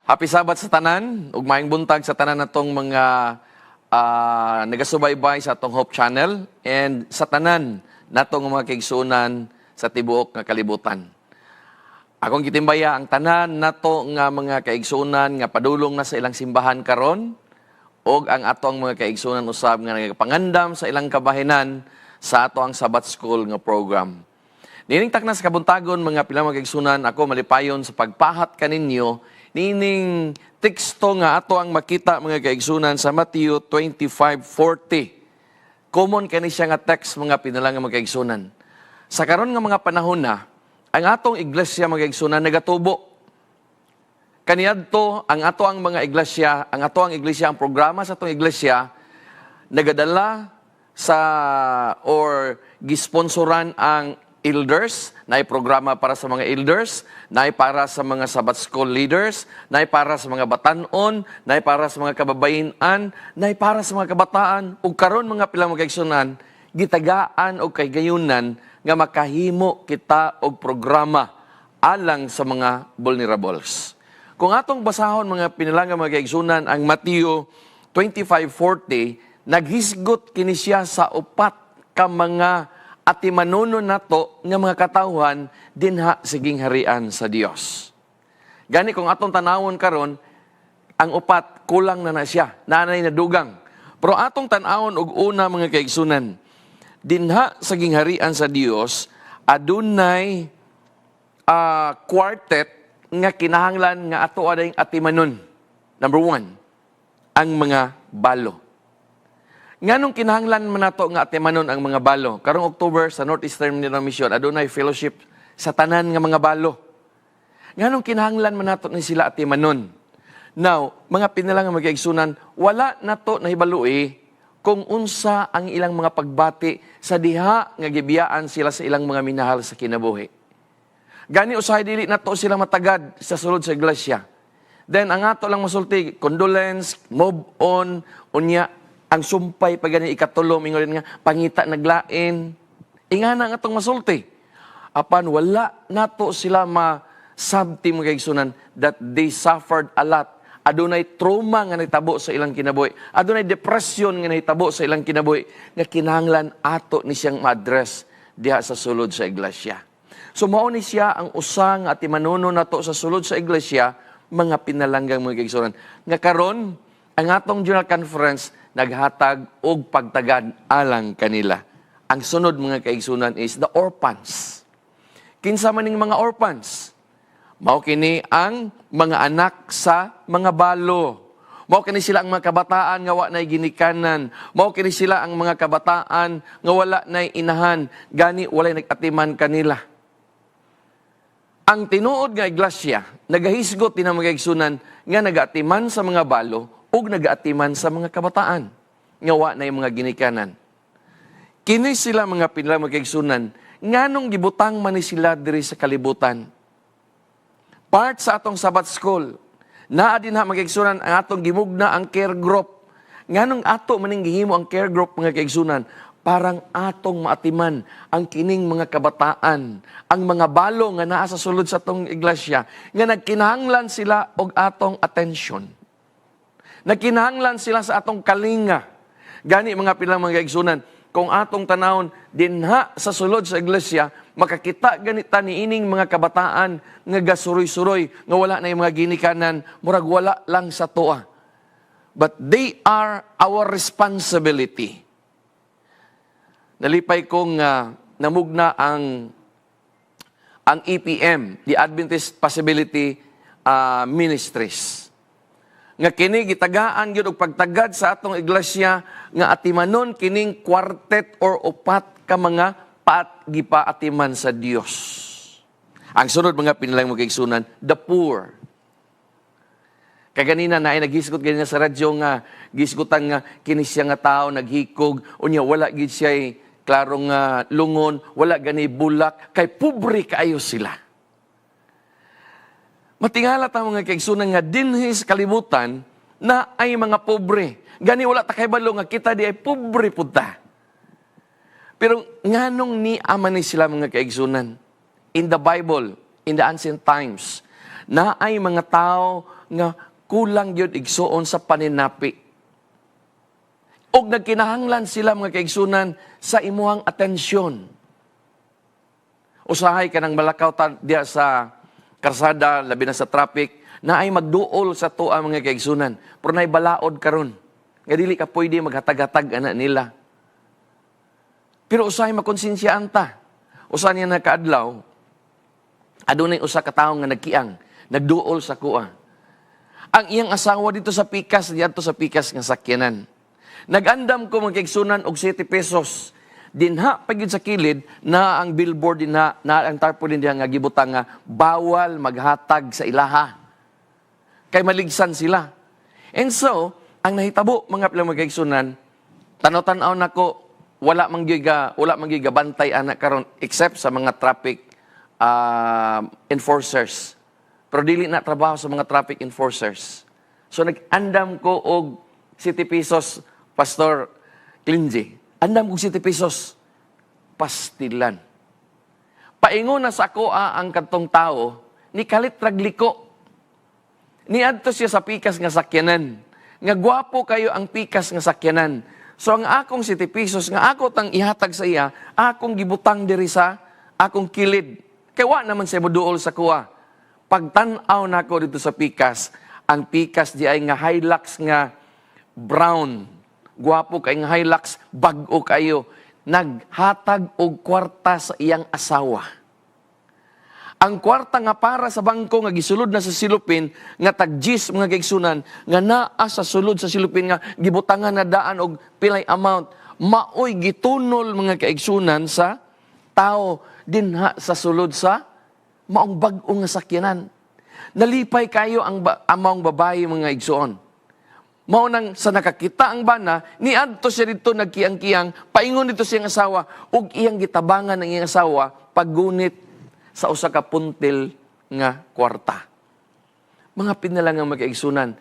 Happy Sabat sa tanan, ug maayong buntag sa tanan natong mga nagasubaybay sa atong Hope Channel and sa tanan natong mga kaigsunan sa tibuok nga kalibutan. Akong gitimbaya ang tanan nato nga mga kaigsunan nga padulong na sa ilang simbahan karon ug ang atong mga kaigsunan usab nga nagapangandam sa ilang kabahinan sa ato ang Sabbath School nga program. Nining takna sa kabuntagon mga pilang mga kaigsunan, ako malipayon sa pagpahat kaninyo nining teksto nga ato ang makita mga kaigsunan sa Matthew 25:40. Common kani siya nga text mga pinalang mga kaigsunan. Sa karon nga mga panahon na, ang atong iglesia mga kaigsunan nagatubo. Kaniadto ang ato ang mga iglesia, ang programa sa atong iglesia nagadala sa or gisponsoran ang elders, naay programa para sa mga elders, naay para sa mga Sabbath School leaders, naay para sa mga batanon, naay para sa mga kababayenan, naay para sa mga kabataan, ug karon mga pilang mga kaigsunan, gitagaan og kaygayunan nga makahimo kita og programa alang sa mga vulnerables. Kung atong basahon mga pinilang mga kaigsunan ang Matthew 25:40, naghisgot kini siya sa upat ka mga atimanunon nato nga mga katawhan dinha siging harian sa Dios. Gani kung atong tanawon karon, ang upat kulang na siya, nanay na dugang. Pero atong tanawon og una mga kaigsunan, dinha saging harian sa Dios adunay quartet nga kinahanglan nga ato adayng atimanon. Number 1, ang mga balo. Nganong kinahanglan man nato nga atimanon ang mga balo? Karong October sa Northeastern Mindanao Mission adunay fellowship sa tanan nga mga balo. Nganong kinahanglan man nato ni sila atimanon? Now, mga pinalang nga mag-igsunan, wala nato nahibalui kung unsa ang ilang mga pagbati sa diha nga gibiyaan sila sa ilang mga minahal sa kinabuhi. Gani usahay dili nato sila matagad sa sulod sa iglesia. Then ang ato lang masulti, condolence, move on, unya ang sumpay pag ganyan ikatulo, mingon nga, pangita naglain. Ingana nga itong masulti. Apan wala nato sila masabti mga kaigsunan that they suffered a lot. Adunay trauma nga nahitabo sa ilang kinabuhi. Adunay depression nga nahitabo sa ilang kinabuhi. Nga kinahanglan ato ni siyang ma-address diha sa sulod sa iglesia. So mao ni siya ang usang at imanuno nato sa sulod sa iglesia, mga pinalanggang mga kaigsunan. Nga karon ang atong General Conference naghatag og pagtagad alang kanila. Ang sunod mga kaigsunan is the orphans. Kinsa man ning mga orphans? Mao kini ang mga anak sa mga balo. Mao kini sila ang mga kabataan nga wa nay ginikanan. Mao kini sila ang mga kabataan nga wala nay inahan, gani walay nag-atiman kanila. Ang tinuod nga iglesia nagahisgot din ang mga kaigsunan nga nag-atiman sa mga balo ug nag-atiman sa mga kabataan nga wa na yung mga ginikanan. Kini sila mga pinilang mga kaigsunan, nganong gibutang man ni sila diri sa kalibutan. Part sa atong Sabbath School, naa din ha mga kaigsunan ang atong gimugna ang care group. Nganong ato maning gihimo ang care group mga kaigsunan, parang atong maatiman ang kining mga kabataan, ang mga balo nga naa sa sulod sa atong iglesia, nga nagkinahanglan sila og atong attention. Nagkinahanglan sila sa atong kalinga. Gani mga pilang mga kaigsunan, kung atong tanawon dinha sa sulod sa iglesia, makakita ganita ni ining mga kabataan nga gasuroy-suroy, nga wala na yung mga ginikanan, murag wala lang sa tuwa. But they are our responsibility. Nalipay kong namugna ang EPM, the Adventist Possibility Ministries. Nga kini gitagaan gyud og pagtagad sa atong iglesia nga atimanon kining quartet or upat ka mga gipaatiman sa Dios. Ang sunod mga pinilang mga kaigsunan, the poor. Kaganina na ay naghisgot ganina sa radyo nga gisgutan nga kini siya nga tao naghikog unya wala gid siya klarong lungon, wala gani bulak kay pobre kaayo sila. Matingala ta mga kaigsunan nga dinhi sa kalibutan na ay mga pobre. Gani wala ta kay balo nga kita di ay pobre pud ta. Pero nganong ni ama ni sila mga kaigsunan? In the Bible, in the ancient times, na ay mga tao nga kulang gyud igsuon sa paninapi. Og nagkinahanglan sila mga kaigsunan sa imuhang atensyon. Usahay ka ng malakaw diya sa karsada, labi na sa traffic, na ay magduol sa tuwa mga kaigsunan. Pero na'y balaod karon. Nga dili ka pwede maghatag-hatag ana nila. Pero usahay makonsensyaan ta. Usahay niya nakaadlaw, adunay usa ka tawo nga nagkiang, nagduol sa kuha. Ang iyang asawa dito sa pikas, dito sa pikas nga sakyanan. Nag-andam ko mga kaigsunan og 7 pesos. Dinha pagid sa kilid na ang billboard dinha na ang tarpaulin diha nga gibutang nga bawal maghatag sa ilaha. Kay maligsan sila. And so, ang nahitabo mga kaigsunan, tanaw-tanaw nako wala manggiga bantay anak karon except sa mga traffic enforcers. Pero dili na trabaho sa mga traffic enforcers. So nag-andam ko og 7 pesos, Pastor Clingy. Andam kong 7 pesos. Pastilan. Paingon na sa ako ang katong tao, ni kalit ragliko. Niadto siya sa pikas nga sakyanan. Nga gwapo kayo ang pikas nga sakyanan. So ang akong 7 pesos, nga ako tang ihatag sa iya, akong gibutang diri sa akong kilid. Kaya wa naman siya moduol sa kuha. Pagtanaw na ako dito sa pikas, ang pikas di ay nga Hilux nga brown. Gwapo kay nga Hilux, bag-o kayo, naghatag og kwarta sa iyang asawa. Ang kwarta nga para sa bangko nga gisulod na sa silupin, nga tagjis mga kaigsunan, nga naa sa sulod sa silupin nga gibutangan na daan og pilay amount, maoy gitunol mga kaigsunan sa tao dinha sa sulod sa maong bag-o nga sakyanan. Nalipay kayo ang among babae mga igsuon. Mao nang sa nakakita ang bana, niadto siya dito nagkiyang-kiyang, paingon dito siyang asawa, ug iyang gitabangan ng iyang asawa, paggunit sa usa ka puntil nga kwarta. Mga pinalangang magkaigsunan,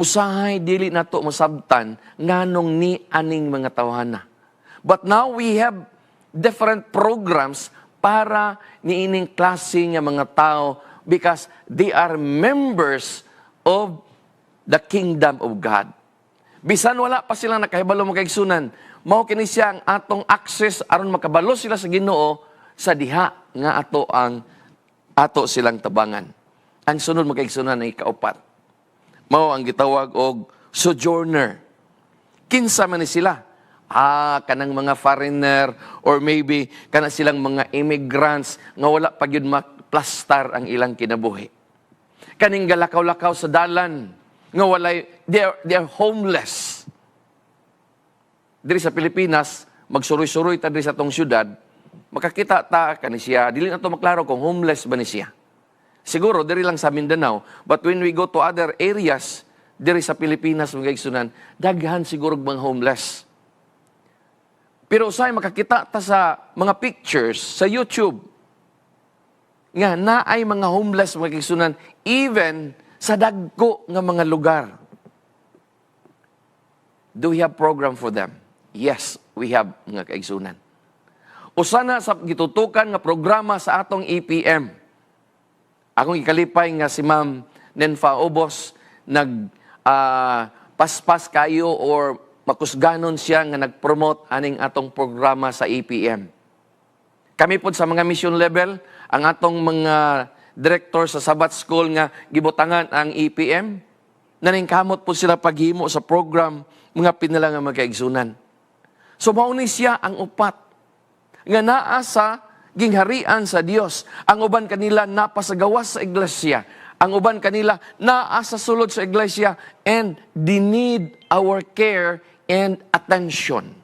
usahay dili nato masabtan nganong ni aning mga tawhana. But now we have different programs para niining klase nga mga tao because they are members of the kingdom of God. Bisan wala pa silang nakahibalo mo kaigsunan, mao kini siya ang atong access aron makabalo sila sa Ginoo sa diha nga ato silang tabangan. Ang sunod mo kaigsunan ay kaupat. Mao ang gitawag og sojourner. Kinsa man ni sila? Kanang mga foreigner or maybe kana silang mga immigrants nga wala pa gyud maplastar ang ilang kinabuhi. Kaning galakaw-lakaw sa dalan nga walay, they are homeless. Diri sa Pilipinas, magsuroy-suroy ta diri sa tong syudad, makakita ta kani siya, dili na to maklaro kung homeless ba ni siya. Siguro diri lang sa Mindanao, but when we go to other areas diri sa Pilipinas mga igsunan, daghan siguro mga homeless. Pero usay makakita ta sa mga pictures sa YouTube nga naay mga homeless mga igsunan, even sa dagko nga mga lugar. Do we have program for them? Yes, we have mga kaigsunan. Usa na sa gitutukan nga programa sa atong EPM. Akong ikalipay nga si Ma'am Nenfa Obos paspas kayo or makusganon siya nga nag-promote aning atong programa sa EPM. Kami po sa mga mission level, ang atong mga director sa Sabbath School nga gibutangan ang EPM, naningkamot po sila paghimo sa program mga pinalang nga magkaigsunan. So mauni siya ang upat nga naa sa gingharian sa Dios. Ang uban kanila napasagawas sa iglesia. Ang uban kanila naa sa sulod sa iglesia and they need our care and attention.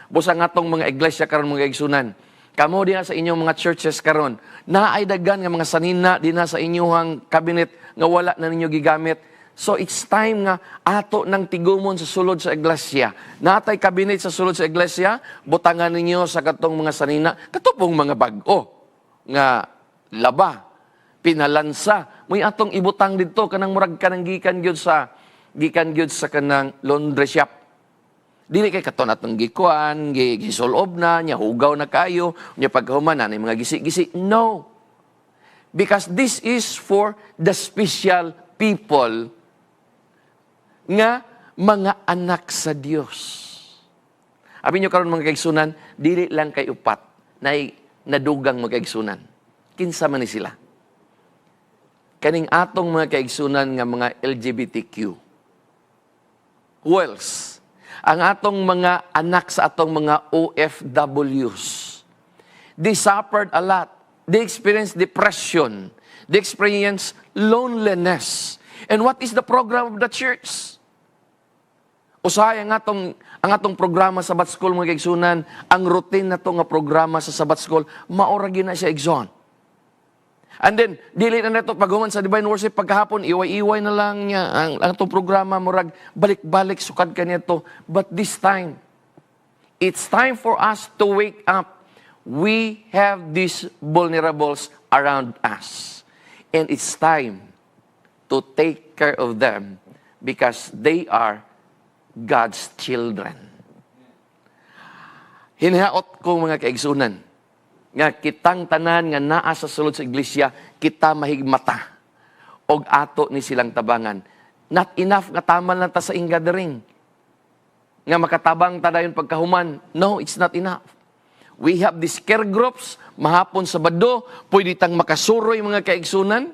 Busang atong mga iglesia karon mga igsunan, kamo diha sa inyong mga churches karon, naay daghan nga mga sanina dinha sa inyong cabinet nga wala na ninyo gigamit. So it's time nga ato nang tigumon sa sulod sa iglesia. Natay cabinet sa sulod sa iglesia, butangan ninyo sa katong mga sanina, katupong mga bag-o nga laba, pinalansa. Muy atong ibutang didto kanang murag kanang gikan gyud sa kanang laundry shop. Dili kay katon atong gikuan, gisulob na, nya hugaw na kayo, nya paghuman na mga gisi-gisi. No. Because this is for the special people nga mga anak sa Dios. Abi nyo karon mga kaigsunan, dili lang kay upat na nadugang mga kaigsunan. Kinsa man ni sila. Kaning atong mga kaigsunan nga mga LGBTQ. Who else? Ang atong mga anak sa atong mga OFWs. They suffered a lot. They experienced depression. They experienced loneliness. And what is the program of the church? Usahay ang atong programa sa Sabbath School mga kaigsunan, ang routine na to nga programa sa Sabbath School, maura gyud na siya exon. And then, dili na nato paghuman sa Divine Worship pagkahapon, iway-iway na lang niya ang atong programa, murag balik-balik sukad kanito. But this time, it's time for us to wake up. We have these vulnerables around us. And it's time to take care of them because they are God's children. Hinaot ko mga kaigsunan, nga kitang tanan nga naa sa sulod sa iglesia, kita mahigmata, og ato ni silang tabangan. Not enough nga taman lang ta sa gathering, nga makatabang ta dayon pagkahuman. No, it's not enough. We have these care groups, mahapon Sabado, pwede tang makasuroy mga kaigsunan,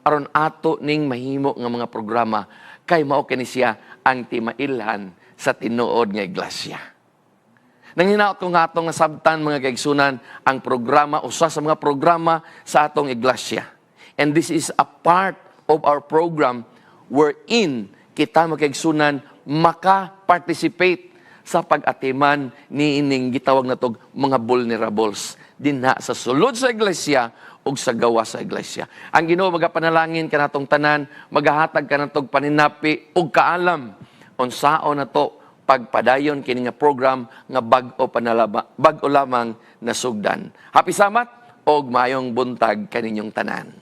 aron ato ning mahimo nga mga programa, kay mao kini siya ang timailhan sa tinuod nga iglesia. Nang hinaot ko nga atong sabtan mga kaigsunan, ang programa, usa sa mga programa sa atong iglesia. And this is a part of our program wherein kita mga kaigsunan maka-participate sa pag-atiman ni ining gitawag na tog mga vulnerables dinha sa sulod sa iglesia ug sa gawa sa iglesia. Ang Ginoo magapanalangin kanatong tanan, magahatag kanatong paninapi ug kaalam unsaon nato pagpadayon kini nga program nga bag-o lamang nasugdan. Happy Samat og maayong buntag kaninyong tanan.